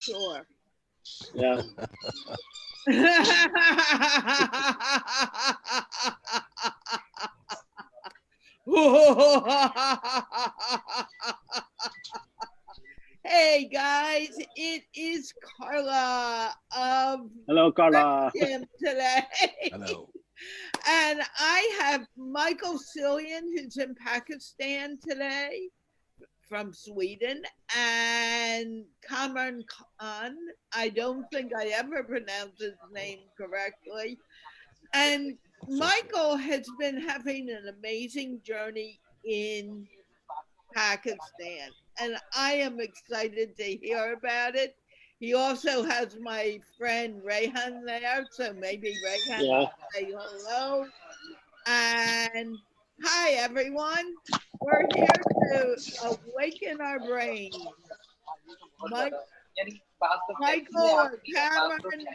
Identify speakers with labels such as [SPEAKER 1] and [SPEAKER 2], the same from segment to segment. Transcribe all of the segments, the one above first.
[SPEAKER 1] Sure.
[SPEAKER 2] Yeah.
[SPEAKER 1] Hey guys, it is Carla of
[SPEAKER 2] Hello, Carla.
[SPEAKER 1] Jim today.
[SPEAKER 3] Hello.
[SPEAKER 1] And I have Michael Silleon, who's in Pakistan today from Sweden, and Kamran Khan. I don't think I ever pronounced his name correctly. And
[SPEAKER 3] So true.
[SPEAKER 1] Michael has been having an amazing journey in Pakistan, and I am excited to hear about it. He also has my friend Rehan there, so maybe Rehan
[SPEAKER 2] Yeah.
[SPEAKER 1] will say hello. And hi, everyone. We're here to awaken our brains. Mike, Michael or Cameron,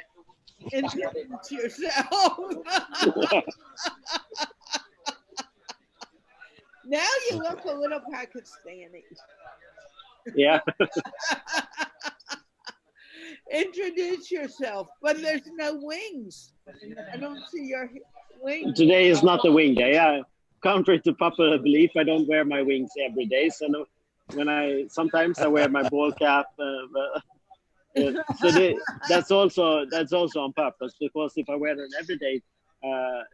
[SPEAKER 1] introduce yourself. Now you look a little Pakistani.
[SPEAKER 2] Yeah.
[SPEAKER 1] Introduce yourself, but there's no wings. I don't see your wings.
[SPEAKER 2] Today is not the wing day. Yeah. Contrary to popular belief, I don't wear my wings every day. So no, when sometimes I wear my ball cap. That's also on purpose, because if I wear it every day,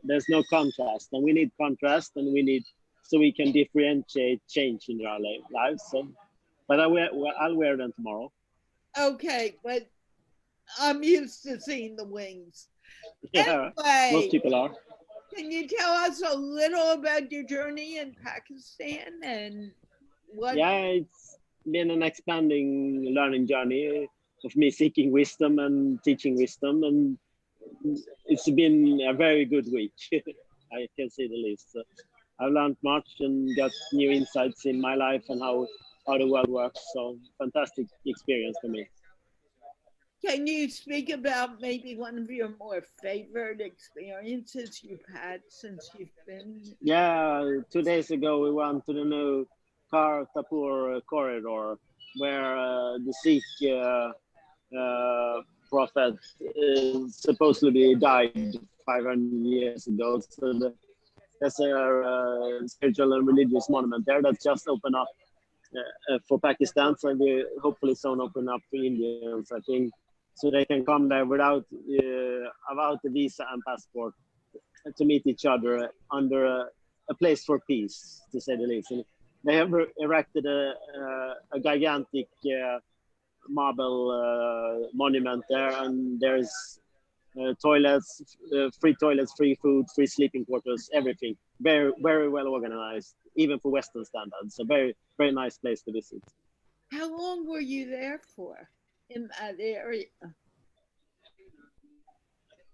[SPEAKER 2] there's no contrast, and we need contrast, and we need, so we can differentiate change in our lives. So, but I'll wear them tomorrow.
[SPEAKER 1] Okay, but I'm used to seeing the wings.
[SPEAKER 2] Yeah, most
[SPEAKER 1] Anyway,
[SPEAKER 2] people are.
[SPEAKER 1] can you tell us a little about your journey in Pakistan and what?
[SPEAKER 2] Yeah, it's been an expanding learning journey of me seeking wisdom and teaching wisdom, and it's been a very good week. I can say the least. So I've learned much and got new insights in my life and how the world works. So fantastic experience for me.
[SPEAKER 1] Can you speak about maybe one of your more favorite experiences you've had since you've been?
[SPEAKER 2] Yeah, 2 days ago we went to the new Kartarpur corridor, where the Sikh prophet supposedly died 500 years ago. So there's a spiritual and religious monument there that's just opened up for Pakistan. So we hopefully soon open up for Indians, I think, so they can come there without the visa and passport, to meet each other under a place for peace, to say the least. And they have erected a gigantic marble monument there, and there's toilets, free toilets, free food, free sleeping quarters, everything. Very, very well organized, even for Western standards. So very, very nice place to visit.
[SPEAKER 1] How long were you there for in that area?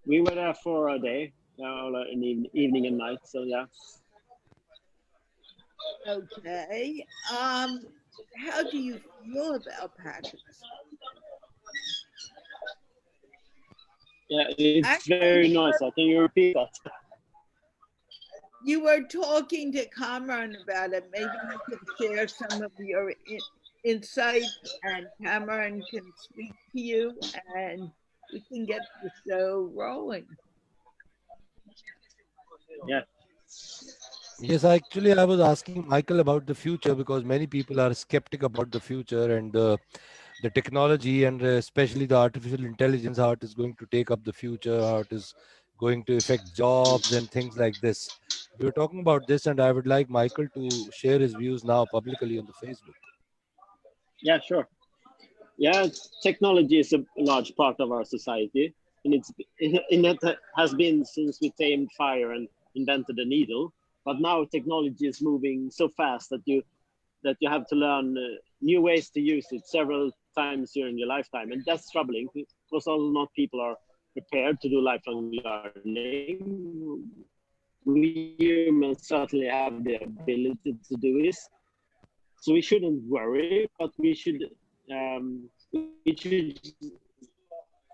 [SPEAKER 2] We were there for a day, an evening and night. So yeah,
[SPEAKER 1] Okay. How do you feel about Pakistan?
[SPEAKER 2] yeah, it's very
[SPEAKER 1] Actually,
[SPEAKER 2] nice. Can you repeat that?
[SPEAKER 1] you were talking to Kamran about it. Maybe you can share some of your insights, and Kamran can speak to you, and we can get the show rolling.
[SPEAKER 2] Yeah,
[SPEAKER 3] Yes, actually, I was asking Michael about the future because many people are skeptic about the future and the technology and especially the artificial intelligence, how it is going to take up the future, how it is going to affect jobs and things like this. We were talking about this, and I would like Michael to share his views now publicly on the Facebook.
[SPEAKER 2] yeah, sure. Yeah, technology is a large part of our society, and it has been since we tamed fire and invented the needle. But now technology is moving so fast that you have to learn new ways to use it several times during your lifetime, and that's troubling because all not people are prepared to do lifelong learning. We humans certainly have the ability to do this, so we shouldn't worry, but we should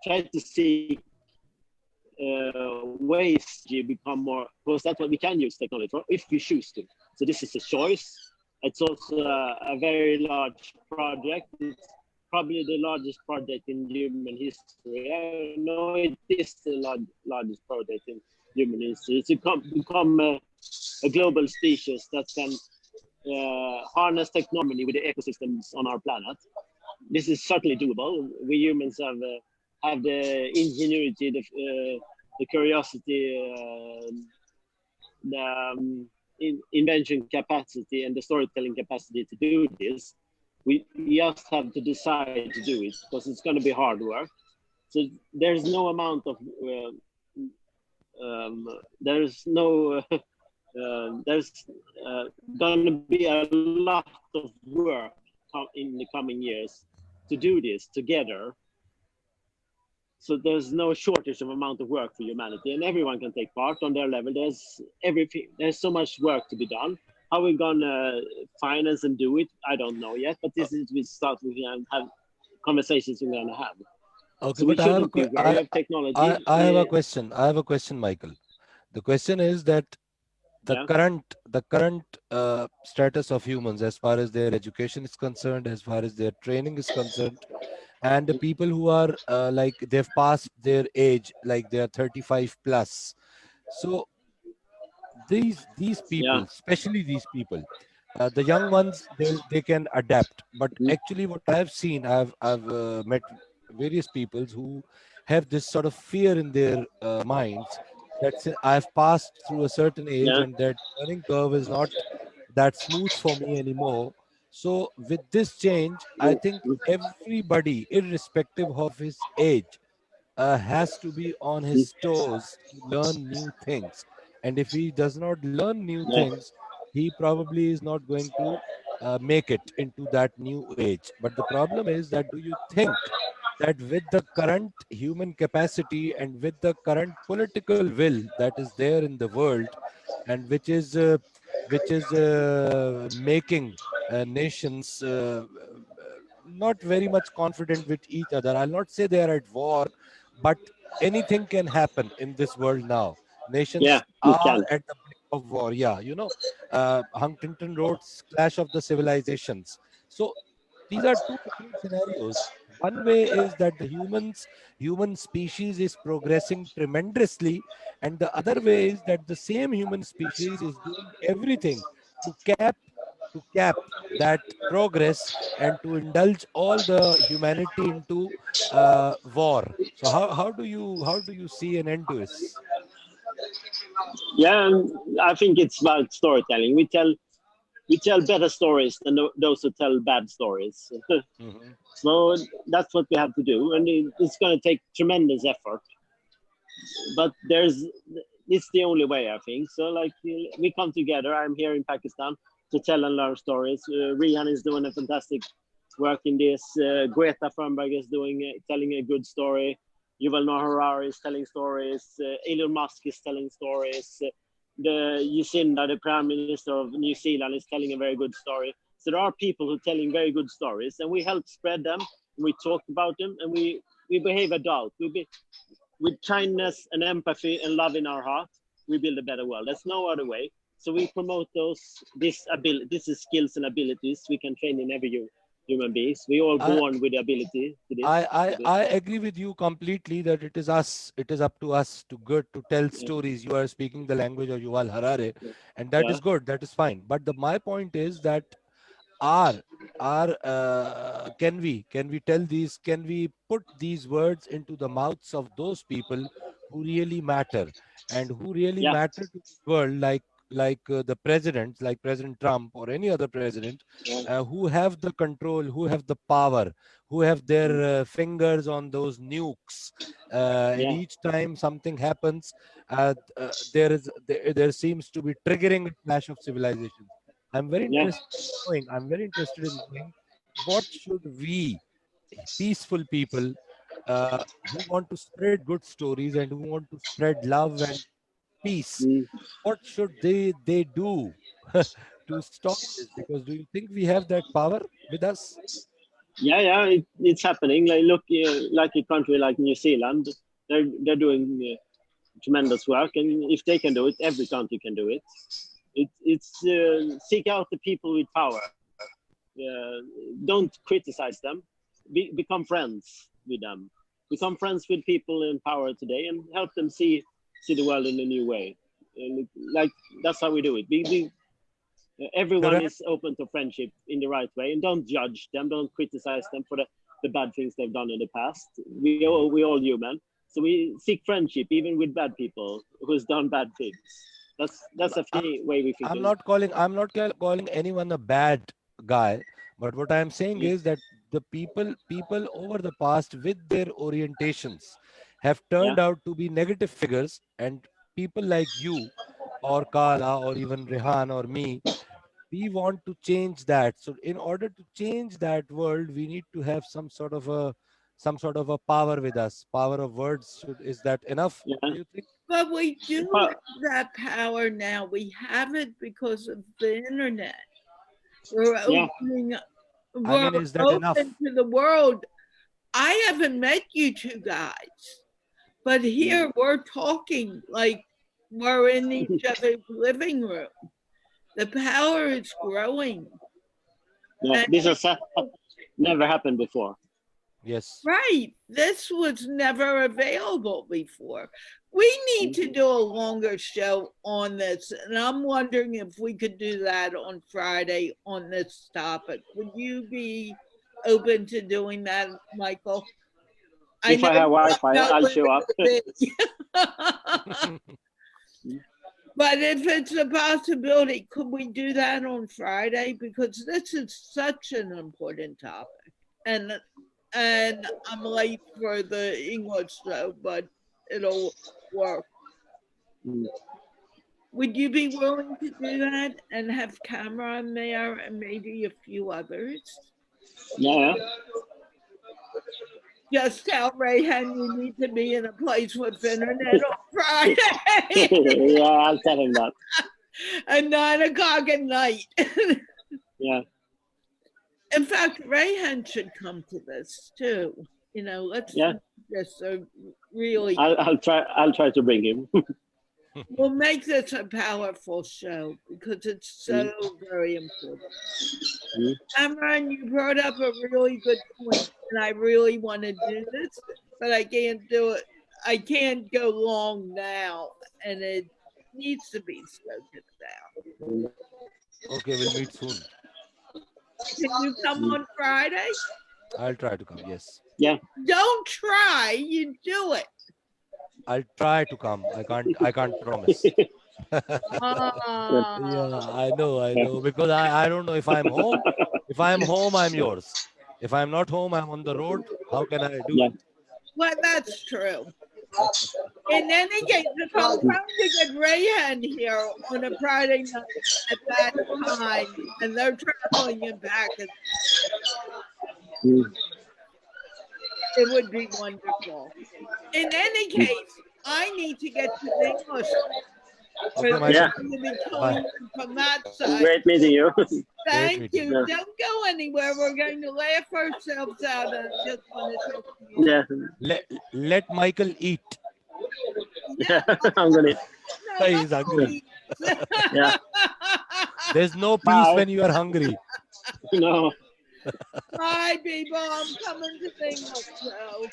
[SPEAKER 2] try to seek ways to become more, because that's what we can use technology for if we choose to. So this is a choice. It's also a very large project. It's probably the largest project in human history. I know it is the largest project in human history. It's become a global species that can harness technology with the ecosystems on our planet. This is certainly doable. We humans have the ingenuity, the curiosity, the invention capacity, and the storytelling capacity to do this. We just have to decide to do it because it's going to be hard work. So there's no amount of there's no there's going to be a lot of work in the coming years to do this together. So there's no shortage of amount of work for humanity, and everyone can take part on their level. There's everything. There's so much work to be done. How we're gonna finance and do it, I don't know yet. But this is we start. We can have conversations we're gonna have.
[SPEAKER 3] Okay,
[SPEAKER 2] So we
[SPEAKER 3] but
[SPEAKER 2] shouldn't be wary of technology.
[SPEAKER 3] I have a question. I have a question, Michael. The question is that
[SPEAKER 2] Yeah,
[SPEAKER 3] the current status of humans, as far as their education is concerned, as far as their training is concerned, and the people who are like they've passed their age, like they are 35 plus. So these
[SPEAKER 2] yeah,
[SPEAKER 3] people, especially these people, the young ones, they can adapt. But
[SPEAKER 2] mm,
[SPEAKER 3] actually, what I've seen, I've met various peoples who have this sort of fear in their minds that I've passed through a certain age
[SPEAKER 2] yeah,
[SPEAKER 3] and that learning curve is not that smooth for me anymore. So with this change, I
[SPEAKER 2] mm,
[SPEAKER 3] think
[SPEAKER 2] mm,
[SPEAKER 3] everybody, irrespective of his age, has to be on
[SPEAKER 2] mm,
[SPEAKER 3] his toes to learn new things. And if he does not learn new
[SPEAKER 2] yeah,
[SPEAKER 3] things, he probably is not going to make it into that new age. But the problem is that do you think that with the current human capacity and with the current political will that is there in the world, and which is making nations not very much confident with each other. I'll not say they are at war, but anything can happen in this world now.
[SPEAKER 2] yeah.
[SPEAKER 3] Nations
[SPEAKER 2] It
[SPEAKER 3] are
[SPEAKER 2] can.
[SPEAKER 3] at the brink of war. Yeah, you know, Huntington Road's Clash of the Civilizations. So these are two different scenarios. One way is that the human species is progressing tremendously, and the other way is that the same human species is doing everything to cap that progress and to indulge all the humanity into war. So how do you see an end to this?
[SPEAKER 2] Yeah, and I think it's about storytelling. We tell better stories than those who tell bad stories.
[SPEAKER 3] Hmm.
[SPEAKER 2] So that's what we have to do, and it's going to take tremendous effort. But it's the only way, I think. So like we come together. I'm here in Pakistan to tell and learn stories. Rihan is doing a fantastic work in this. Greta Thunberg is telling a good story. Yuval Noah Harari is telling stories. Elon Musk is telling stories. The Jacinda, the Prime Minister of New Zealand, is telling a very good story. So there are people who are telling very good stories, and we help spread them. And we talk about them, and we behave adult. With kindness and empathy and love in our heart, we build a better world. There's no other way. So we promote this is skills and abilities we can train in every human beings. We all
[SPEAKER 3] I,
[SPEAKER 2] born with the ability to this.
[SPEAKER 3] I agree with you completely that it is us, it is up to us to good to tell
[SPEAKER 2] Yeah,
[SPEAKER 3] stories. You are speaking the language of Yuval Harare,
[SPEAKER 2] yeah,
[SPEAKER 3] and that
[SPEAKER 2] yeah,
[SPEAKER 3] is good, that is fine. But my point is that are can we tell these, can we put these words into the mouths of those people who really matter and who really
[SPEAKER 2] yeah,
[SPEAKER 3] matter to the world, like the presidents, like President Trump or any other president,
[SPEAKER 2] yeah,
[SPEAKER 3] who have the control, who have the power, who have their
[SPEAKER 2] mm,
[SPEAKER 3] fingers on those nukes, and
[SPEAKER 2] yeah,
[SPEAKER 3] each time something happens, there seems to be triggering a clash of civilizations. I'm very
[SPEAKER 2] yeah,
[SPEAKER 3] interested knowing, I'm very interested in knowing what should we, peaceful people, who want to spread good stories and who want to spread love and peace,
[SPEAKER 2] mm,
[SPEAKER 3] what should they do to stop this? Because do you think we have that power with us?
[SPEAKER 2] yeah, yeah. It's happening. Like look, like a country like New Zealand, they're doing tremendous work, and if they can do it, every country can do it. It's seek out the people with power. Don't criticize them. become friends with them. Become friends with people in power today and help them see the world in a new way. And like that's how we do it. Everyone
[SPEAKER 3] Correct.
[SPEAKER 2] is open to friendship in the right way, and don't judge them, don't criticize them for the bad things they've done in the past. We all human, so we seek friendship even with bad people who's done bad things. That's a
[SPEAKER 3] I'm,
[SPEAKER 2] funny way we think.
[SPEAKER 3] I'm not calling anyone a bad guy, but what I'm saying
[SPEAKER 2] Mm,
[SPEAKER 3] is that the people over the past with their orientations have
[SPEAKER 2] yeah,
[SPEAKER 3] turned out to be negative figures, and people like you or Kala or even Rehan or me, we want to change that. So in order to change that world, we need to have some sort of a power with us. Power of words. Is that enough?
[SPEAKER 2] yeah,
[SPEAKER 3] Do you think?
[SPEAKER 1] But we do
[SPEAKER 2] but,
[SPEAKER 1] have that power now. We have it because of the internet. We're
[SPEAKER 2] yeah,
[SPEAKER 1] opening,
[SPEAKER 3] I
[SPEAKER 1] we're
[SPEAKER 3] mean, is that
[SPEAKER 1] open
[SPEAKER 3] enough?
[SPEAKER 1] to the world. I haven't met you two guys, but
[SPEAKER 2] mm,
[SPEAKER 1] here we're talking like we're in each other's living room. The power is growing.
[SPEAKER 2] yeah.
[SPEAKER 1] And
[SPEAKER 2] This has never happened before.
[SPEAKER 3] Yes.
[SPEAKER 1] right, this was never available before. We need
[SPEAKER 2] Mm,
[SPEAKER 1] to do a longer show on this, and I'm wondering if we could do that on Friday on this topic. Would you be open to doing that, Michael? I
[SPEAKER 2] If
[SPEAKER 1] know
[SPEAKER 2] I have
[SPEAKER 1] you
[SPEAKER 2] Wi-Fi,
[SPEAKER 1] don't know
[SPEAKER 2] I'll
[SPEAKER 1] where
[SPEAKER 2] show up.
[SPEAKER 1] to be. But if it's a possibility, could we do that on Friday? Because this is such an important topic. And I'm late for the English show, but it'll work.
[SPEAKER 2] Mm,
[SPEAKER 1] Would you be willing to do that and have Cameron there and maybe a few others?
[SPEAKER 2] yeah,
[SPEAKER 1] Just tell Rayhan you need to be in a place with internet on
[SPEAKER 2] yeah.
[SPEAKER 1] Friday
[SPEAKER 2] Yeah, I'll tell him that.
[SPEAKER 1] at 9 o'clock at night.
[SPEAKER 2] Yeah,
[SPEAKER 1] In fact, Rayhan should come to this too. Let's
[SPEAKER 2] yeah.
[SPEAKER 1] make this a really,
[SPEAKER 2] I'll try to bring him.
[SPEAKER 1] we'll make this a powerful show because it's
[SPEAKER 2] Mm,
[SPEAKER 1] so very important.
[SPEAKER 2] mm,
[SPEAKER 1] Cameron, you brought up a really good point, and I really want to do this, but I can't do it. I can't go long now, and it needs to be spoken about.
[SPEAKER 2] mm,
[SPEAKER 3] Okay, we'll meet soon.
[SPEAKER 1] Can you come
[SPEAKER 2] mm.
[SPEAKER 1] on Friday?
[SPEAKER 3] I'll try to come. Yes.
[SPEAKER 2] Yeah.
[SPEAKER 1] Don't try, you do it.
[SPEAKER 3] I'll try to come. I can't promise.
[SPEAKER 2] Yeah.
[SPEAKER 3] Yeah,
[SPEAKER 1] Ah,
[SPEAKER 3] I know. Because I don't know if I'm home. If I'm home, I'm yours. If I'm not home, I'm on the road. How can I do
[SPEAKER 2] Yeah.
[SPEAKER 3] it?
[SPEAKER 1] well, that's true. In any case, if I'm trying to get Rayhan here on a Friday night at that time, and they're traveling in Pakistan,
[SPEAKER 2] Mm.
[SPEAKER 1] it would be wonderful. In any case, I need to get to the English
[SPEAKER 3] Okay,
[SPEAKER 1] because
[SPEAKER 3] Michael.
[SPEAKER 2] Yeah.
[SPEAKER 1] I'm going to be
[SPEAKER 3] Bye.
[SPEAKER 1] coming in from that side.
[SPEAKER 2] Great meeting you.
[SPEAKER 3] Great
[SPEAKER 1] Thank
[SPEAKER 3] meeting
[SPEAKER 1] you.
[SPEAKER 3] you.
[SPEAKER 2] Yeah.
[SPEAKER 1] Don't go anywhere. We're going to laugh ourselves out. And I just want to talk to you.
[SPEAKER 2] Yeah.
[SPEAKER 3] Let Michael eat.
[SPEAKER 1] Yeah,
[SPEAKER 2] I'm gonna.
[SPEAKER 1] no,
[SPEAKER 3] He's
[SPEAKER 1] Michael
[SPEAKER 3] hungry.
[SPEAKER 1] eats.
[SPEAKER 2] Yeah.
[SPEAKER 3] There's no peace
[SPEAKER 2] Bye.
[SPEAKER 3] when you are hungry.
[SPEAKER 2] No.
[SPEAKER 1] Bye, people. I'm coming to the English show.